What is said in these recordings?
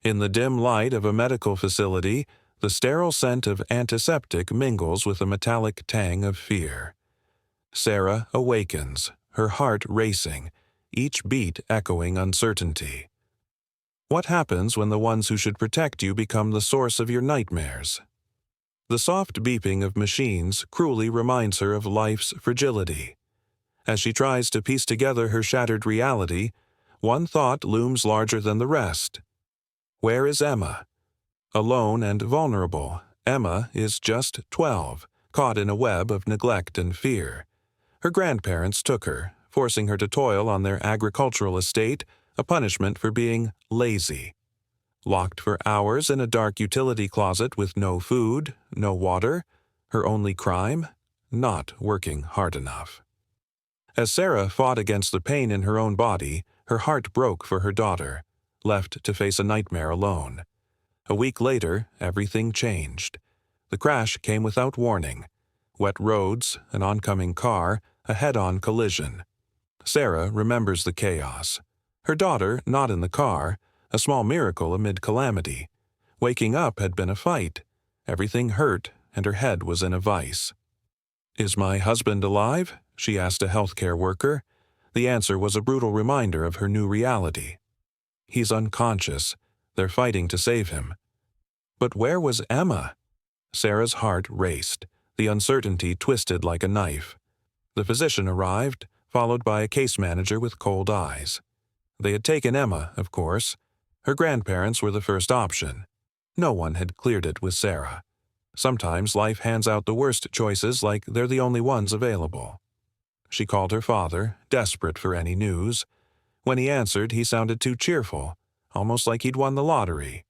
In the dim light of a medical facility, the sterile scent of antiseptic mingles with a metallic tang of fear. Sarah awakens, her heart racing, each beat echoing uncertainty. What happens when the ones who should protect you become the source of your nightmares? The soft beeping of machines cruelly reminds her of life's fragility. As she tries to piece together her shattered reality, one thought looms larger than the rest. Where is Emma? Alone and vulnerable, Emma is just 12, caught in a web of neglect and fear. Her grandparents took her, forcing her to toil on their agricultural estate, a punishment for being lazy. Locked for hours in a dark utility closet with no food, no water, her only crime? Not working hard enough. As Sarah fought against the pain in her own body, her heart broke for her daughter, left to face a nightmare alone. A week later, everything changed. The crash came without warning. Wet roads, an oncoming car, a head-on collision. Sarah remembers the chaos. Her daughter not in the car, a small miracle amid calamity. Waking up had been a fight. Everything hurt, and her head was in a vice. "Is my husband alive?" she asked a healthcare worker. The answer was a brutal reminder of her new reality. "He's unconscious. They're fighting to save him." But where was Emma? Sarah's heart raced. The uncertainty twisted like a knife. The physician arrived, followed by a case manager with cold eyes. They had taken Emma, of course. Her grandparents were the first option. No one had cleared it with Sarah. Sometimes life hands out the worst choices like they're the only ones available. She called her father, desperate for any news. When he answered, he sounded too cheerful, almost like he'd won the lottery.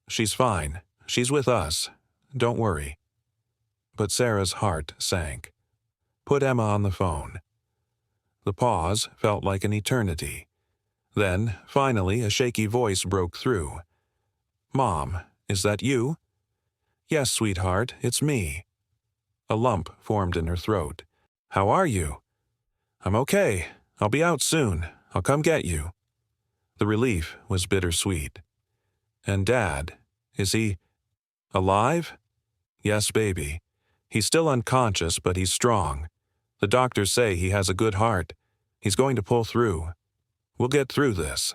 "She's fine. She's with us. Don't worry." But Sarah's heart sank. "Put Emma on the phone." The pause felt like an eternity. Then, finally, a shaky voice broke through. "Mom, is that you?" "Yes, sweetheart, it's me." A lump formed in her throat. "How are you?" "I'm okay. I'll be out soon. I'll come get you." The relief was bittersweet. "And Dad, is he alive?" "Yes, baby. He's still unconscious, but he's strong. The doctors say he has a good heart. He's going to pull through. We'll get through this."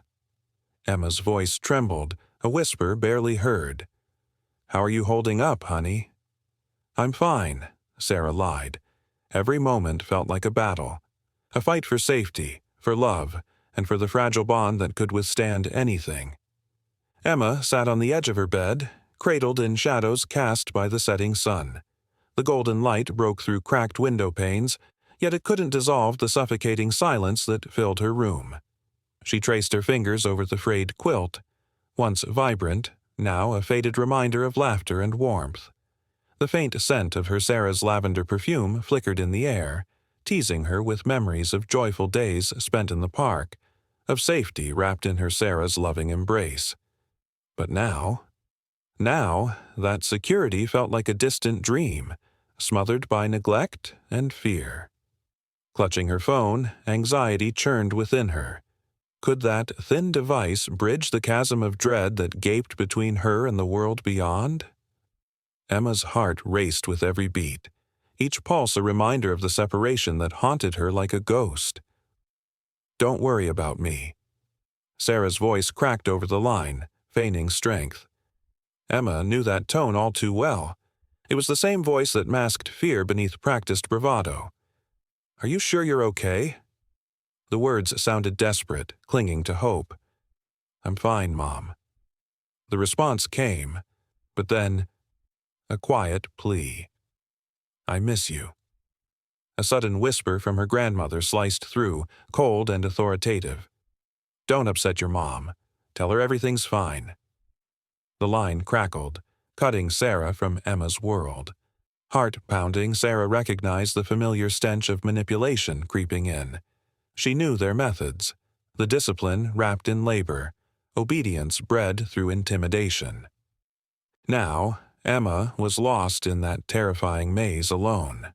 Emma's voice trembled, a whisper barely heard. "How are you holding up, honey?" "I'm fine," Sarah lied. Every moment felt like a battle. A fight for safety, for love, and for the fragile bond that could withstand anything. Emma sat on the edge of her bed, cradled in shadows cast by the setting sun. The golden light broke through cracked window panes, yet it couldn't dissolve the suffocating silence that filled her room. She traced her fingers over the frayed quilt, once vibrant, now a faded reminder of laughter and warmth. The faint scent of her Sarah's lavender perfume flickered in the air, teasing her with memories of joyful days spent in the park, of safety wrapped in her Sarah's loving embrace. But now, that security felt like a distant dream, smothered by neglect and fear. Clutching her phone, anxiety churned within her. Could that thin device bridge the chasm of dread that gaped between her and the world beyond? Emma's heart raced with every beat, each pulse a reminder of the separation that haunted her like a ghost. "Don't worry about me." Sarah's voice cracked over the line, feigning strength. Emma knew that tone all too well. It was the same voice that masked fear beneath practiced bravado. "Are you sure you're okay?" The words sounded desperate, clinging to hope. "I'm fine, Mom." The response came, but then a quiet plea. "I miss you." A sudden whisper from her grandmother sliced through, cold and authoritative. "Don't upset your mom. Tell her everything's fine." The line crackled, cutting Sarah from Emma's world. Heart-pounding, Sarah recognized the familiar stench of manipulation creeping in. She knew their methods, the discipline wrapped in labor, obedience bred through intimidation. Now, Emma was lost in that terrifying maze alone.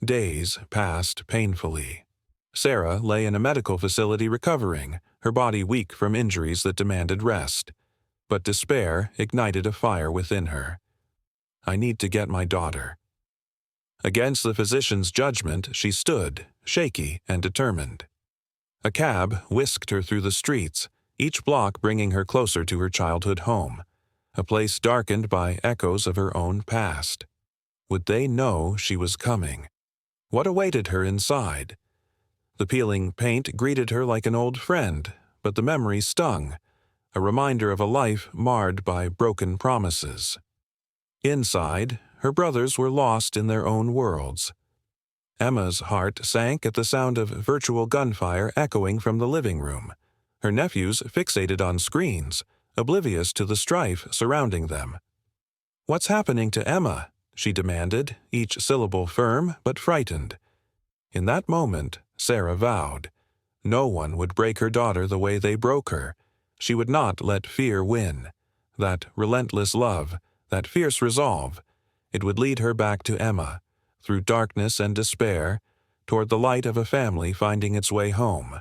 Days passed painfully. Sarah lay in a medical facility recovering, her body weak from injuries that demanded rest. But despair ignited a fire within her. I need to get my daughter. Against the physician's judgment, she stood, shaky and determined. A cab whisked her through the streets, each block bringing her closer to her childhood home, a place darkened by echoes of her own past. Would they know she was coming? What awaited her inside? The peeling paint greeted her like an old friend, but the memory stung, a reminder of a life marred by broken promises. Inside, her brothers were lost in their own worlds. Emma's heart sank at the sound of virtual gunfire echoing from the living room, her nephews fixated on screens, oblivious to the strife surrounding them. "What's happening to Emma?" she demanded, each syllable firm but frightened. In that moment, Sarah vowed. No one would break her daughter the way they broke her. She would not let fear win. That relentless love, that fierce resolve, it would lead her back to Emma, through darkness and despair, toward the light of a family finding its way home.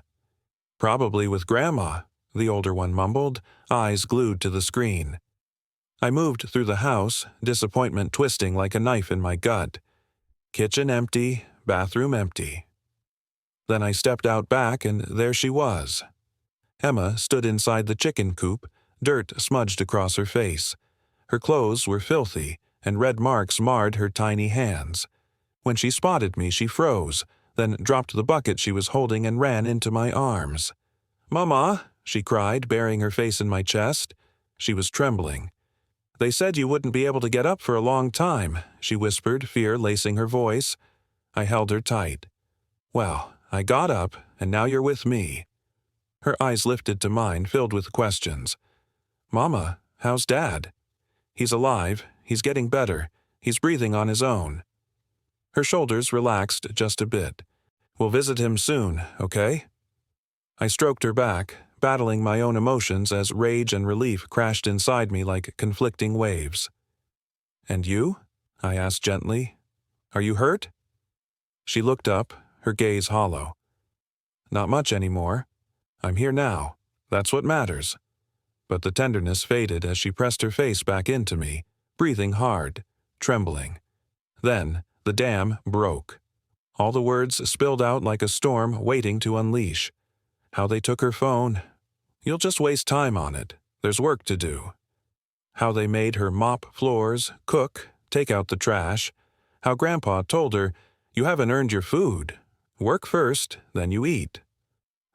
"Probably with Grandma," the older one mumbled, eyes glued to the screen. I moved through the house, disappointment twisting like a knife in my gut. Kitchen empty, bathroom empty. Then I stepped out back, and there she was. Emma stood inside the chicken coop, dirt smudged across her face. Her clothes were filthy, and red marks marred her tiny hands. When she spotted me, she froze, then dropped the bucket she was holding and ran into my arms. "Mama," she cried, burying her face in my chest. She was trembling. "They said you wouldn't be able to get up for a long time," she whispered, fear lacing her voice. I held her tight. "Well, I got up, and now you're with me." Her eyes lifted to mine, filled with questions. "Mama, how's Dad?" "He's alive. He's getting better. He's breathing on his own." Her shoulders relaxed just a bit. "We'll visit him soon, okay?" I stroked her back, battling my own emotions as rage and relief crashed inside me like conflicting waves. "And you?" I asked gently. "Are you hurt?" She looked up, her gaze hollow. "Not much anymore. I'm here now. That's what matters." But the tenderness faded as she pressed her face back into me, breathing hard, trembling. Then the dam broke. All the words spilled out like a storm waiting to unleash. How they took her phone. "You'll just waste time on it. There's work to do." How they made her mop floors, cook, take out the trash. How Grandpa told her, "You haven't earned your food. Work first, then you eat."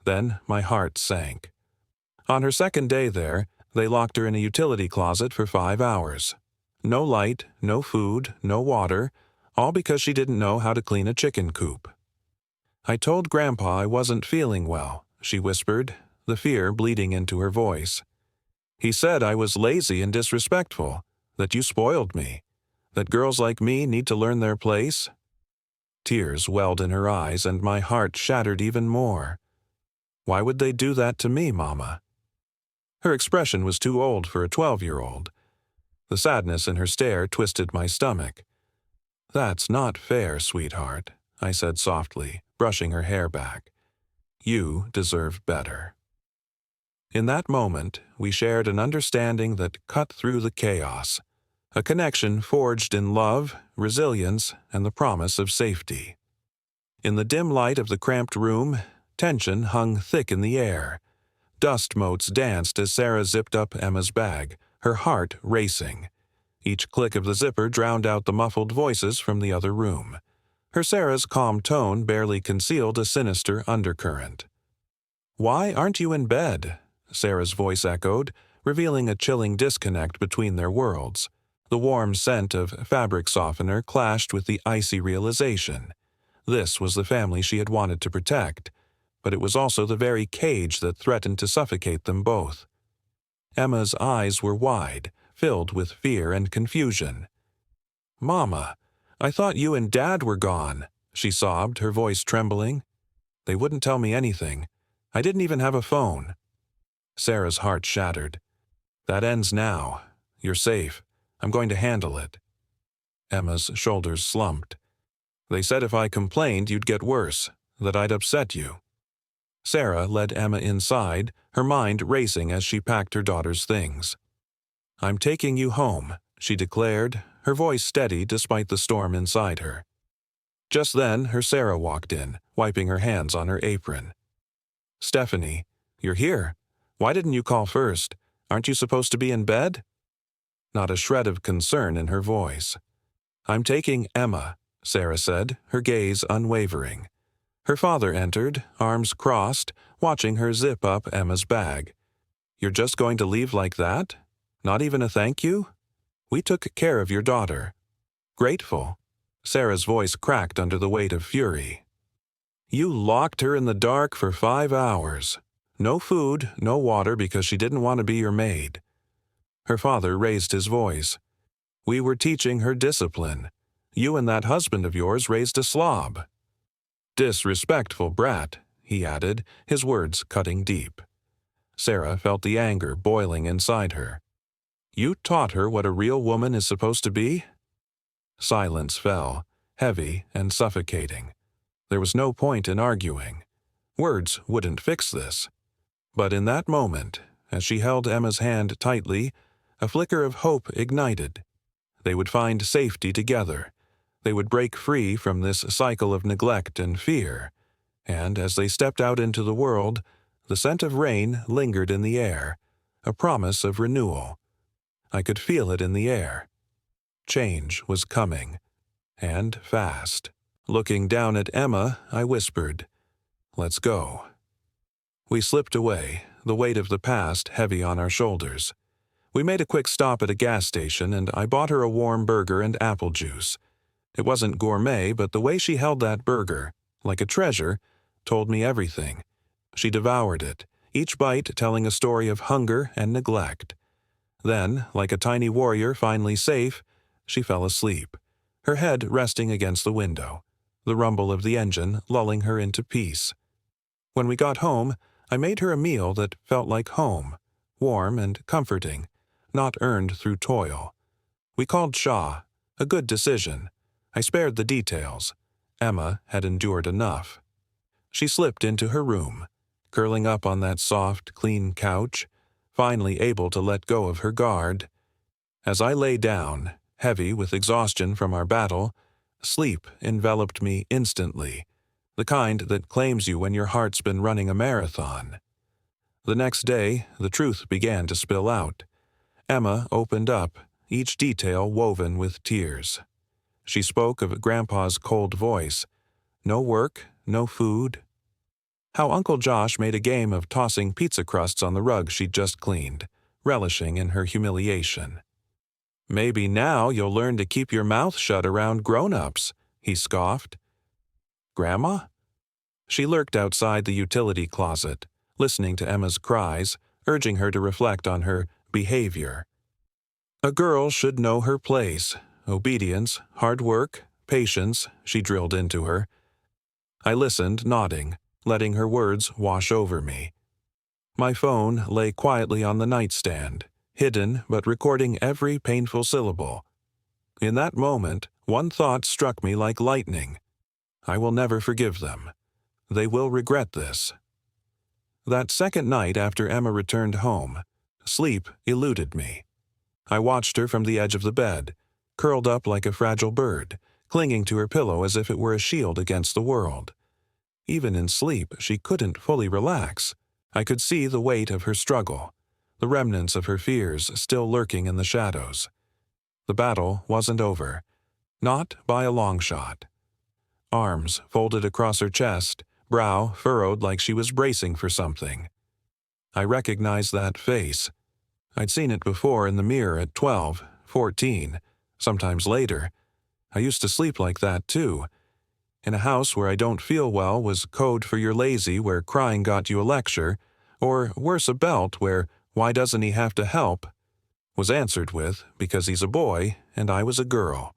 Then my heart sank. On her second day there, they locked her in a utility closet for 5 hours. No light, no food, no water, all because she didn't know how to clean a chicken coop. "I told Grandpa I wasn't feeling well," she whispered, the fear bleeding into her voice. "He said I was lazy and disrespectful, that you spoiled me, that girls like me need to learn their place." Tears welled in her eyes, and my heart shattered even more. "Why would they do that to me, Mama?" Her expression was too old for a 12-year-old. The sadness in her stare twisted my stomach. "That's not fair, sweetheart," I said softly, brushing her hair back. "You deserve better." In that moment, we shared an understanding that cut through the chaos, a connection forged in love, resilience, and the promise of safety. In the dim light of the cramped room, tension hung thick in the air. Dust motes danced as Sarah zipped up Emma's bag, her heart racing. Each click of the zipper drowned out the muffled voices from the other room. Her Sarah's calm tone barely concealed a sinister undercurrent. "Why aren't you in bed?" Sarah's voice echoed, revealing a chilling disconnect between their worlds. The warm scent of fabric softener clashed with the icy realization. This was the family she had wanted to protect, but it was also the very cage that threatened to suffocate them both. Emma's eyes were wide, filled with fear and confusion. "Mama, I thought you and Dad were gone," she sobbed, her voice trembling. "They wouldn't tell me anything. I didn't even have a phone." Sarah's heart shattered. "That ends now. You're safe. I'm going to handle it." Emma's shoulders slumped. "They said if I complained, you'd get worse, that I'd upset you." Sarah led Emma inside, her mind racing as she packed her daughter's things. I'm taking you home, she declared, her voice steady despite the storm inside her. Just then, her Sarah walked in, wiping her hands on her apron. Stephanie, you're here. Why didn't you call first? Aren't you supposed to be in bed? Not a shred of concern in her voice. I'm taking Emma, Sarah said, her gaze unwavering. Her father entered, arms crossed, watching her zip up Emma's bag. You're just going to leave like that? Not even a thank you? We took care of your daughter. Grateful. Sarah's voice cracked under the weight of fury. You locked her in the dark for 5 hours. No food, no water because she didn't want to be your maid. Her father raised his voice. We were teaching her discipline. You and that husband of yours raised a slob. Disrespectful brat, he added, his words cutting deep. Sarah felt the anger boiling inside her. You taught her what a real woman is supposed to be? Silence fell, heavy and suffocating. There was no point in arguing. Words wouldn't fix this. But in that moment, as she held Emma's hand tightly, a flicker of hope ignited. They would find safety together. They would break free from this cycle of neglect and fear. And as they stepped out into the world, the scent of rain lingered in the air, a promise of renewal. I could feel it in the air. Change was coming, and fast. Looking down at Emma, I whispered, "Let's go." We slipped away, the weight of the past heavy on our shoulders. We made a quick stop at a gas station, and I bought her a warm burger and apple juice. It wasn't gourmet, but the way she held that burger, like a treasure, told me everything. She devoured it, each bite telling a story of hunger and neglect. Then, like a tiny warrior finally safe, she fell asleep, her head resting against the window, the rumble of the engine lulling her into peace. When we got home, I made her a meal that felt like home, warm and comforting, not earned through toil. We called Shaw, a good decision. I spared the details. Emma had endured enough. She slipped into her room, curling up on that soft, clean couch, finally able to let go of her guard. As I lay down, heavy with exhaustion from our battle, sleep enveloped me instantly, the kind that claims you when your heart's been running a marathon. The next day, the truth began to spill out. Emma opened up, each detail woven with tears. She spoke of Grandpa's cold voice. No work, no food. How Uncle Josh made a game of tossing pizza crusts on the rug she'd just cleaned, relishing in her humiliation. Maybe now you'll learn to keep your mouth shut around grown-ups, he scoffed. Grandma? She lurked outside the utility closet, listening to Emma's cries, urging her to reflect on her behavior. A girl should know her place. Obedience, hard work, patience, she drilled into her. I listened, nodding, letting her words wash over me. My phone lay quietly on the nightstand, hidden but recording every painful syllable. In that moment, one thought struck me like lightning. I will never forgive them. They will regret this. That second night after Emma returned home, sleep eluded me. I watched her from the edge of the bed, curled up like a fragile bird, clinging to her pillow as if it were a shield against the world. Even in sleep, she couldn't fully relax. I could see the weight of her struggle, the remnants of her fears still lurking in the shadows. The battle wasn't over, not by a long shot. Arms folded across her chest, brow furrowed like she was bracing for something. I recognized that face. I'd seen it before in the mirror at 12, 14, sometimes later. I used to sleep like that too. In a house where I don't feel well was code for you're lazy, where crying got you a lecture, or worse, a belt where why doesn't he have to help was answered with because he's a boy and I was a girl.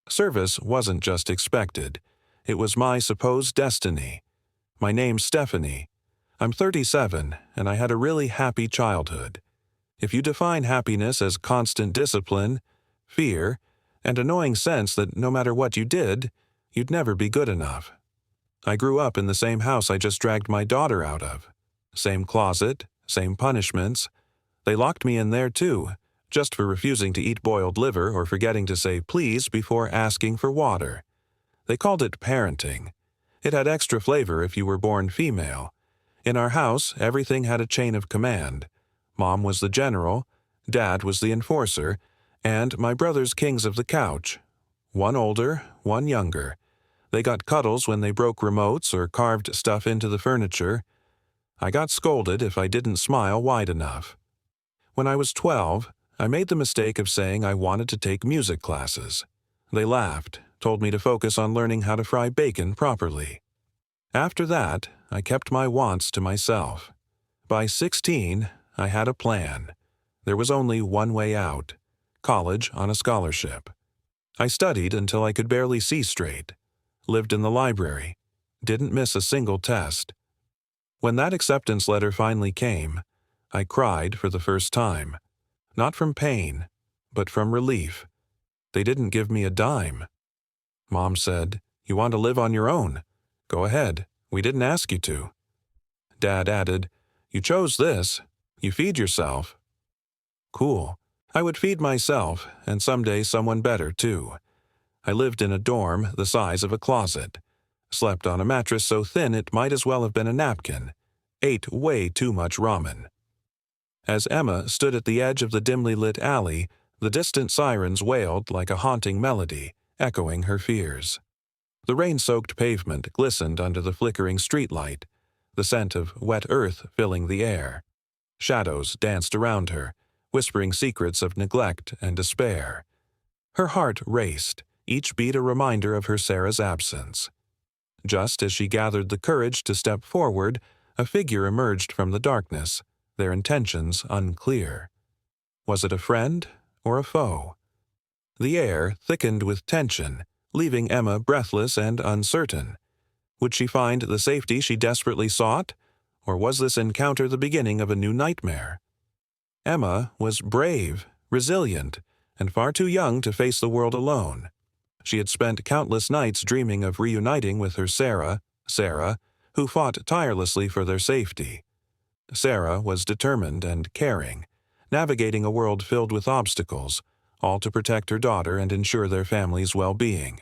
Service wasn't just expected. It was my supposed destiny. My name's Stephanie. I'm 37, and I had a really happy childhood. If you define happiness as constant discipline, fear, and a gnawing sense that no matter what you did, you'd never be good enough. I grew up in the same house I just dragged my daughter out of. Same closet, same punishments. They locked me in there too, just for refusing to eat boiled liver or forgetting to say please before asking for water. They called it parenting. It had extra flavor if you were born female. In our house, everything had a chain of command. Mom was the general, Dad was the enforcer, and my brothers kings of the couch. One older, one younger. They got cuddles when they broke remotes or carved stuff into the furniture. I got scolded if I didn't smile wide enough. When I was 12, I made the mistake of saying I wanted to take music classes. They laughed, told me to focus on learning how to fry bacon properly. After that, I kept my wants to myself. By 16, I had a plan. There was only one way out: college on a scholarship. I studied until I could barely see straight, lived in the library, didn't miss a single test. When that acceptance letter finally came, I cried for the first time. Not from pain, but from relief. They didn't give me a dime. Mom said, "You want to live on your own? Go ahead, we didn't ask you to." Dad added, "You chose this. You feed yourself." Cool. I would feed myself, and someday someone better, too. I lived in a dorm the size of a closet. Slept on a mattress so thin it might as well have been a napkin. Ate way too much ramen. As Emma stood at the edge of the dimly lit alley, the distant sirens wailed like a haunting melody, echoing her fears. The rain-soaked pavement glistened under the flickering streetlight, the scent of wet earth filling the air. Shadows danced around her, whispering secrets of neglect and despair. Her heart raced, each beat a reminder of her Sarah's absence. Just as she gathered the courage to step forward, a figure emerged from the darkness, their intentions unclear. Was it a friend or a foe? The air thickened with tension, leaving Emma breathless and uncertain. Would she find the safety she desperately sought, or was this encounter the beginning of a new nightmare? Emma was brave, resilient, and far too young to face the world alone. She had spent countless nights dreaming of reuniting with her Sarah, who fought tirelessly for their safety. Sarah was determined and caring, navigating a world filled with obstacles, all to protect her daughter and ensure their family's well-being.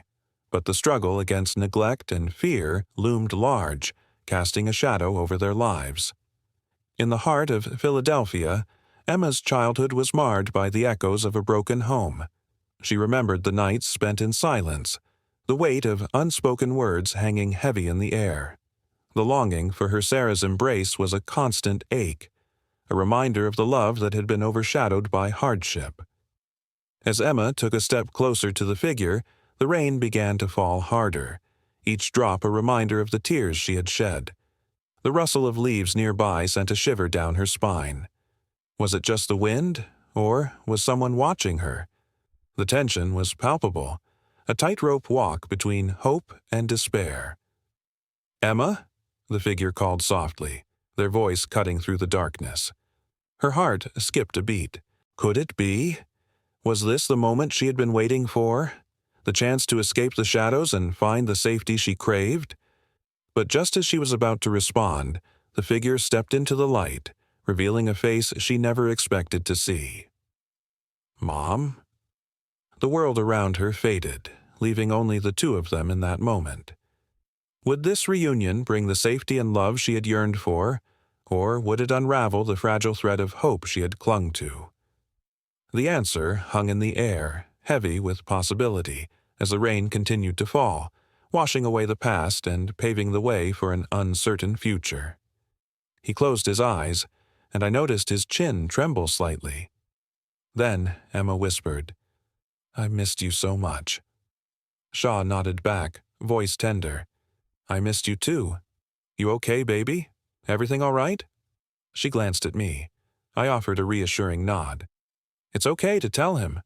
But the struggle against neglect and fear loomed large, casting a shadow over their lives. In the heart of Philadelphia, Emma's childhood was marred by the echoes of a broken home. She remembered the nights spent in silence, the weight of unspoken words hanging heavy in the air. The longing for her Sarah's embrace was a constant ache, a reminder of the love that had been overshadowed by hardship. As Emma took a step closer to the figure, the rain began to fall harder, each drop a reminder of the tears she had shed. The rustle of leaves nearby sent a shiver down her spine. Was it just the wind, or was someone watching her? The tension was palpable, a tightrope walk between hope and despair. "Emma?" the figure called softly, their voice cutting through the darkness. Her heart skipped a beat. Could it be? Was this the moment she had been waiting for? The chance to escape the shadows and find the safety she craved? But just as she was about to respond, the figure stepped into the light, revealing a face she never expected to see. Mom? The world around her faded, leaving only the two of them in that moment. Would this reunion bring the safety and love she had yearned for, or would it unravel the fragile thread of hope she had clung to? The answer hung in the air, heavy with possibility, as the rain continued to fall, washing away the past and paving the way for an uncertain future. He closed his eyes, and I noticed his chin tremble slightly. Then Emma whispered, "I missed you so much." Shaw nodded back, voice tender. "I missed you too. You okay, baby? Everything all right?" She glanced at me. I offered a reassuring nod. "It's okay to tell him.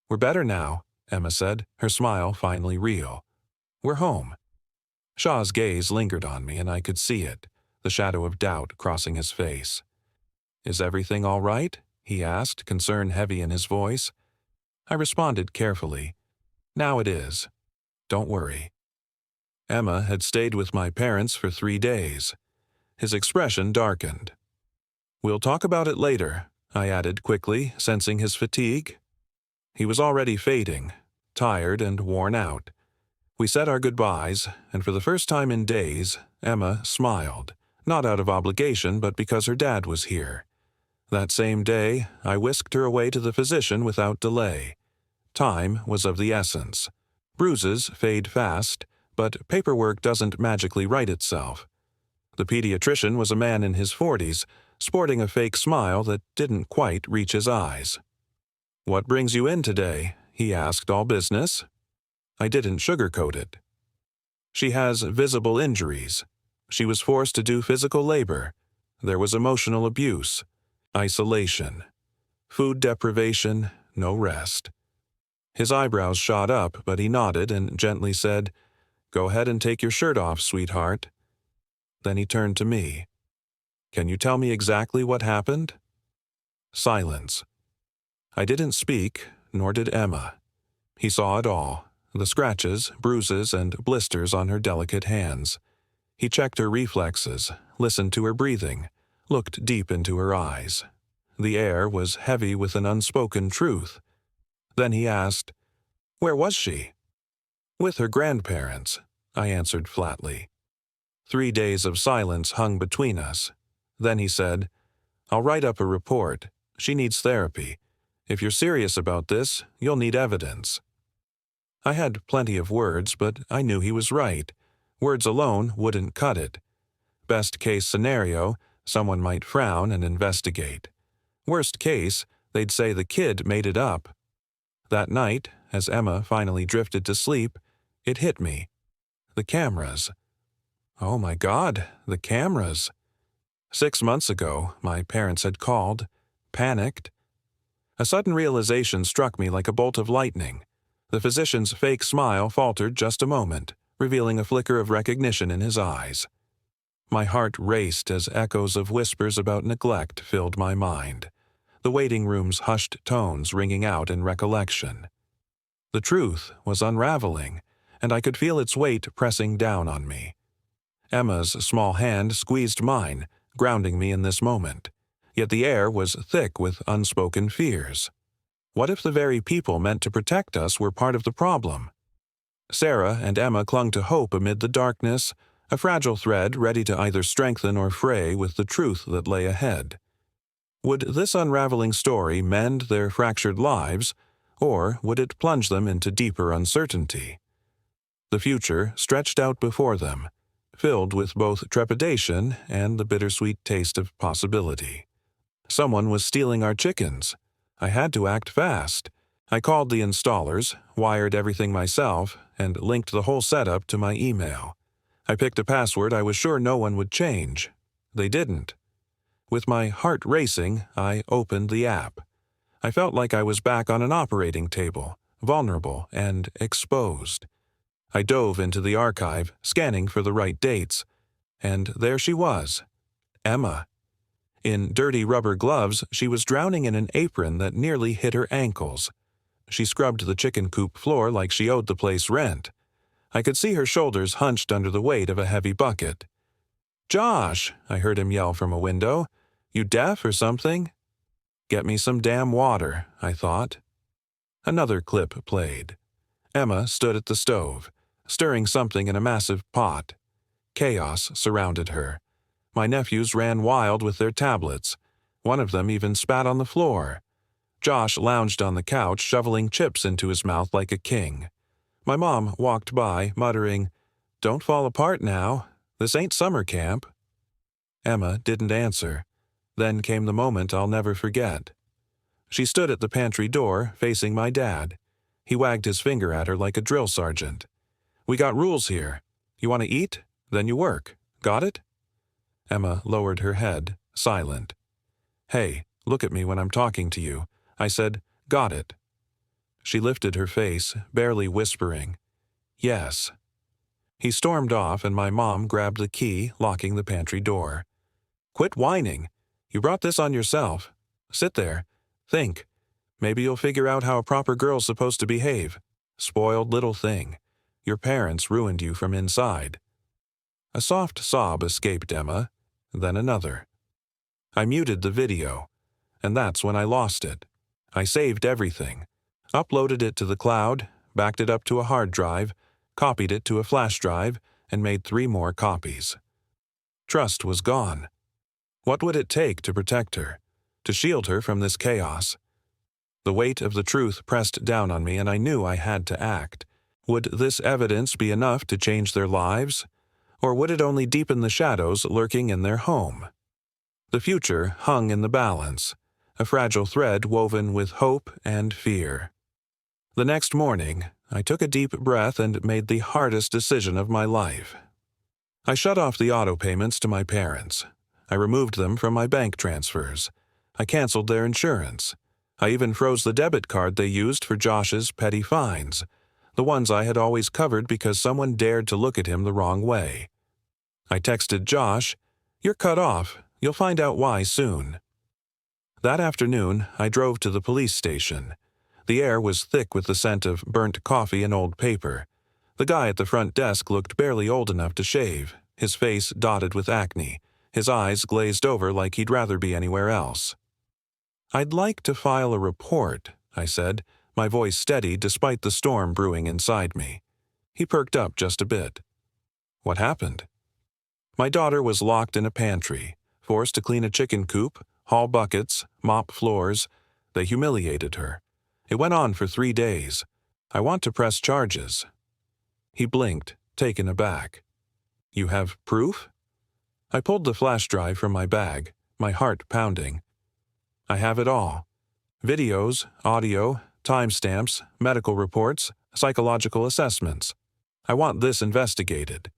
We're better now," Emma said, her smile finally real. "We're home." Shaw's gaze lingered on me, and I could see it, the shadow of doubt crossing his face. "Is everything all right?" he asked, concern heavy in his voice. I responded carefully, "Now it is. Don't worry." Emma had stayed with my parents for 3 days. His expression darkened. "We'll talk about it later. I added quickly, sensing his fatigue. He was already fading, tired and worn out. We said our goodbyes, and for the first time in days, Emma smiled, not out of obligation but because her dad was here. That same day, I whisked her away to the physician without delay. Time was of the essence. Bruises fade fast, but paperwork doesn't magically right itself. The pediatrician was a man in his 40s, sporting a fake smile that didn't quite reach his eyes. "What brings you in today?" he asked, all business. I didn't sugarcoat it. "She has visible injuries. She was forced to do physical labor. There was emotional abuse, isolation, food deprivation, no rest." His eyebrows shot up, but he nodded and gently said, "Go ahead and take your shirt off, sweetheart." Then he turned to me. "Can you tell me exactly what happened?" Silence. I didn't speak, nor did Emma. He saw it all, the scratches, bruises, and blisters on her delicate hands. He checked her reflexes, listened to her breathing, looked deep into her eyes. The air was heavy with an unspoken truth. Then he asked, "Where was she?" "With her grandparents," I answered flatly. 3 days of silence hung between us. Then he said, "I'll write up a report. She needs therapy. If you're serious about this, you'll need evidence." I had plenty of words, but I knew he was right. Words alone wouldn't cut it. Best case scenario, someone might frown and investigate. Worst case, they'd say the kid made it up. That night, as Emma finally drifted to sleep, it hit me. The cameras. Oh my God, the cameras. 6 months ago, my parents had called, panicked. A sudden realization struck me like a bolt of lightning. The physician's fake smile faltered just a moment, revealing a flicker of recognition in his eyes. My heart raced as echoes of whispers about neglect filled my mind, the waiting room's hushed tones ringing out in recollection. The truth was unraveling, and I could feel its weight pressing down on me. Emma's small hand squeezed mine, grounding me in this moment, yet the air was thick with unspoken fears. What if the very people meant to protect us were part of the problem? Sarah and Emma clung to hope amid the darkness, a fragile thread ready to either strengthen or fray with the truth that lay ahead. Would this unraveling story mend their fractured lives, or would it plunge them into deeper uncertainty? The future stretched out before them, filled with both trepidation and the bittersweet taste of possibility. Someone was stealing our chickens. I had to act fast. I called the installers, wired everything myself, and linked the whole setup to my email. I picked a password I was sure no one would change. They didn't. With my heart racing, I opened the app. I felt like I was back on an operating table, vulnerable and exposed. I dove into the archive, scanning for the right dates. And there she was, Emma. In dirty rubber gloves, she was drowning in an apron that nearly hit her ankles. She scrubbed the chicken coop floor like she owed the place rent. I could see her shoulders hunched under the weight of a heavy bucket. "Josh," I heard him yell from a window. "You deaf or something?" "Get me some damn water," I thought. Another clip played. Emma stood at the stove, stirring something in a massive pot. Chaos surrounded her. My nephews ran wild with their tablets. One of them even spat on the floor. Josh lounged on the couch, shoveling chips into his mouth like a king. My mom walked by, muttering, "Don't fall apart now. This ain't summer camp." Emma didn't answer. Then came the moment I'll never forget. She stood at the pantry door, facing my dad. He wagged his finger at her like a drill sergeant. "We got rules here. You want to eat? Then you work. Got it?" Emma lowered her head, silent. "Hey, look at me when I'm talking to you," I said. "Got it." She lifted her face, barely whispering, "Yes." He stormed off and my mom grabbed the key, locking the pantry door. "Quit whining. You brought this on yourself. Sit there. Think. Maybe you'll figure out how a proper girl's supposed to behave. Spoiled little thing. Your parents ruined you from inside." A soft sob escaped Emma, then another. I muted the video. and that's when I lost it. I saved everything, uploaded it to the cloud, backed it up to a hard drive, copied it to a flash drive, and made 3 more copies. Trust was gone. What would it take to protect her, to shield her from this chaos? The weight of the truth pressed down on me, and I knew I had to act. Would this evidence be enough to change their lives? Or would it only deepen the shadows lurking in their home? The future hung in the balance, a fragile thread woven with hope and fear. The next morning, I took a deep breath and made the hardest decision of my life. I shut off the auto payments to my parents. I removed them from my bank transfers. I canceled their insurance. I even froze the debit card they used for Josh's petty fines, the ones I had always covered because someone dared to look at him the wrong way. I texted Josh, "You're cut off. You'll find out why soon." That afternoon, I drove to the police station. The air was thick with the scent of burnt coffee and old paper. The guy at the front desk looked barely old enough to shave, his face dotted with acne, his eyes glazed over like he'd rather be anywhere else. "I'd like to file a report," I said, my voice steady despite the storm brewing inside me. He perked up just a bit. "What happened?" My daughter was locked in a pantry, forced to clean a chicken coop, haul buckets, mop floors. They humiliated her. It went on for 3 days. I want to press charges. He blinked, taken aback. "You have proof?" I pulled the flash drive from my bag, my heart pounding. "I have it all. Videos, audio, timestamps, medical reports, psychological assessments. I want this investigated."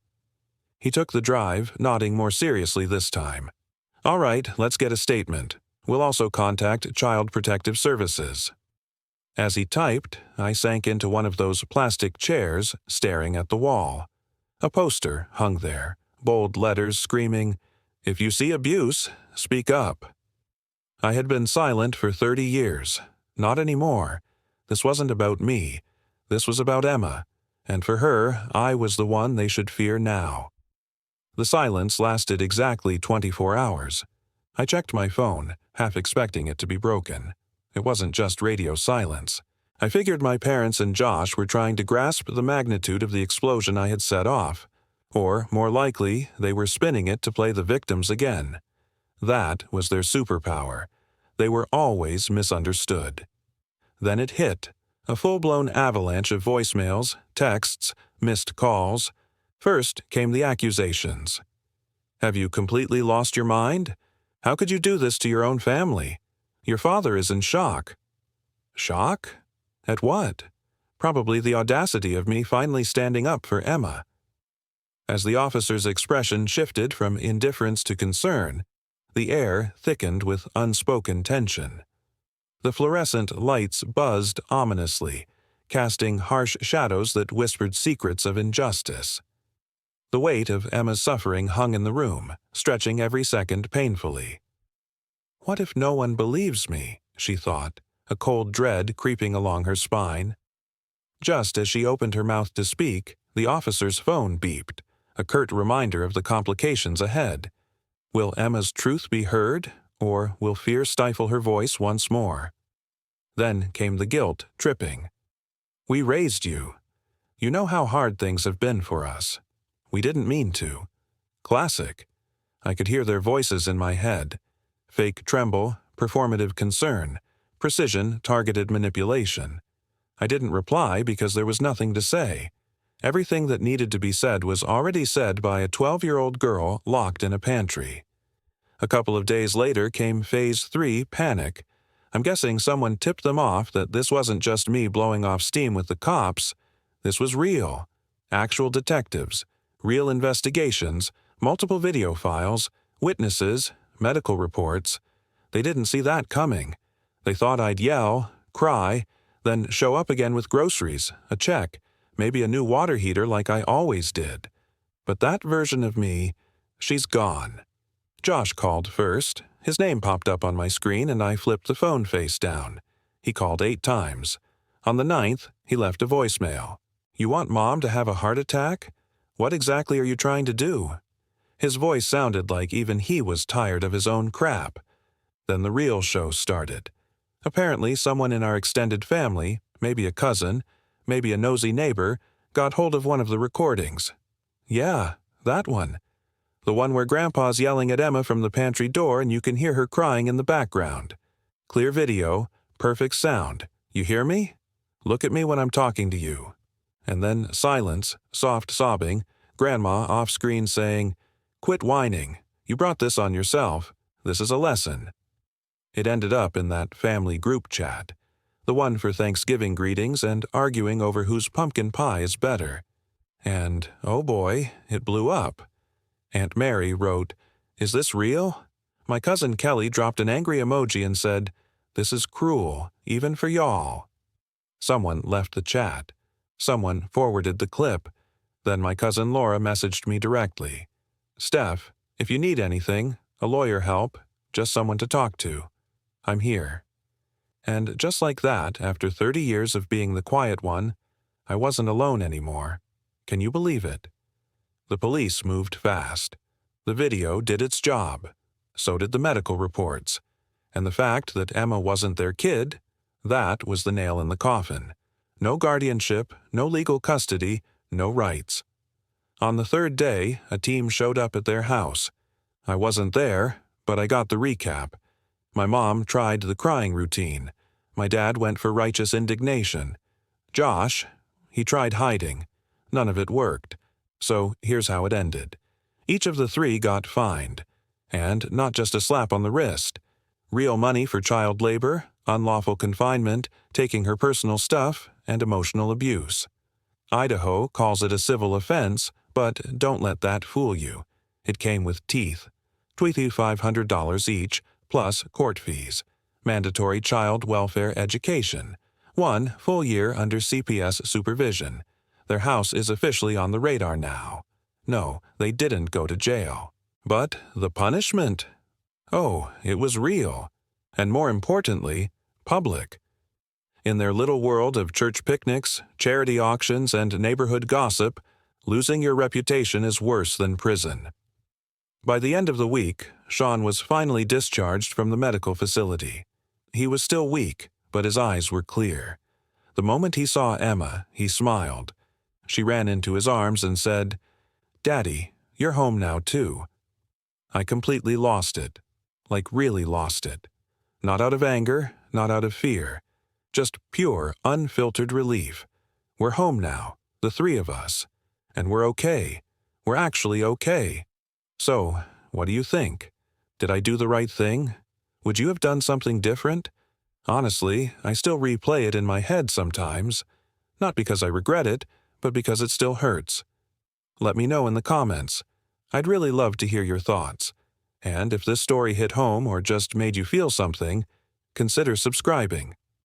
He took the drive, nodding more seriously this time. "All right, let's get a statement. We'll also contact Child Protective Services." As he typed, I sank into one of those plastic chairs, staring at the wall. A poster hung there, bold letters screaming, "If you see abuse, speak up." I had been silent for 30 years. Not anymore. This wasn't about me. This was about Emma, and for her, I was the one they should fear now. The silence lasted exactly 24 hours. I checked my phone, half expecting it to be broken. It wasn't just radio silence. I figured my parents and Josh were trying to grasp the magnitude of the explosion I had set off, or, more likely, they were spinning it to play the victims again. That was their superpower. They were always misunderstood. Then it hit, a full-blown avalanche of voicemails, texts, missed calls. First came the accusations. "Have you completely lost your mind? How could you do this to your own family? Your father is in shock." Shock? At what? Probably the audacity of me finally standing up for Emma. As the officer's expression shifted from indifference to concern, the air thickened with unspoken tension. The fluorescent lights buzzed ominously, casting harsh shadows that whispered secrets of injustice. The weight of Emma's suffering hung in the room, stretching every second painfully. "What if no one believes me?" she thought, a cold dread creeping along her spine. Just as she opened her mouth to speak, the officer's phone beeped, a curt reminder of the complications ahead. Will Emma's truth be heard, or will fear stifle her voice once more? Then came the guilt, tripping. "We raised you. You know how hard things have been for us. We didn't mean to." Classic. I could hear their voices in my head. Fake tremble, performative concern, precision, targeted manipulation. I didn't reply because there was nothing to say. Everything that needed to be said was already said by a 12-year-old girl locked in a pantry. A couple of days later came Phase 3 panic. I'm guessing someone tipped them off that this wasn't just me blowing off steam with the cops. This was real. Actual detectives, real investigations, multiple video files, witnesses, medical reports. They didn't see that coming. They thought I'd yell, cry, then show up again with groceries, a check, maybe a new water heater like I always did. But that version of me, she's gone. Josh called first. His name popped up on my screen and I flipped the phone face down. He called 8 times. On the 9th, he left a voicemail. "You want Mom to have a heart attack? What exactly are you trying to do?" His voice sounded like even he was tired of his own crap. Then the real show started. Apparently, someone in our extended family, maybe a cousin, maybe a nosy neighbor, got hold of one of the recordings. Yeah, that one. The one where Grandpa's yelling at Emma from the pantry door and you can hear her crying in the background. Clear video, perfect sound. You hear me? Look at me when I'm talking to you. And then silence, soft sobbing, Grandma off-screen saying, "Quit whining. You brought this on yourself. This is a lesson." It ended up in that family group chat, the one for Thanksgiving greetings and arguing over whose pumpkin pie is better. And, oh boy, it blew up. Aunt Mary wrote, "Is this real?" My cousin Kelly dropped an angry emoji and said, "This is cruel, even for y'all." Someone left the chat. Someone forwarded the clip. Then my cousin Laura messaged me directly. "Steph, if you need anything, a lawyer help, just someone to talk to, I'm here." And just like that, after 30 years of being the quiet one, I wasn't alone anymore. Can you believe it? The police moved fast. The video did its job. So did the medical reports. And the fact that Emma wasn't their kid, that was the nail in the coffin. No guardianship, no legal custody, no rights. On the third day, a team showed up at their house. I wasn't there, but I got the recap. My mom tried the crying routine. My dad went for righteous indignation. Josh, he tried hiding. None of it worked. So here's how it ended. Each of the three got fined. And not just a slap on the wrist. Real money for child labor, unlawful confinement, taking her personal stuff, and emotional abuse. Idaho calls it a civil offense, but don't let that fool you. It came with teeth. $2,500 each, plus court fees. Mandatory child welfare education. 1 full year under CPS supervision. Their house is officially on the radar now. No, they didn't go to jail. But the punishment? Oh, it was real. And more importantly, public. In their little world of church picnics, charity auctions, and neighborhood gossip, losing your reputation is worse than prison. By the end of the week, Sean was finally discharged from the medical facility. He was still weak, but his eyes were clear. The moment he saw Emma, he smiled. She ran into his arms and said, "Daddy, you're home now too." I completely lost it. Like really lost it. Not out of anger, not out of fear. Just pure, unfiltered relief. We're home now, the three of us. And we're okay. We're actually okay. So, what do you think? Did I do the right thing? Would you have done something different? Honestly, I still replay it in my head sometimes. Not because I regret it, but because it still hurts. Let me know in the comments. I'd really love to hear your thoughts. And if this story hit home or just made you feel something, consider subscribing.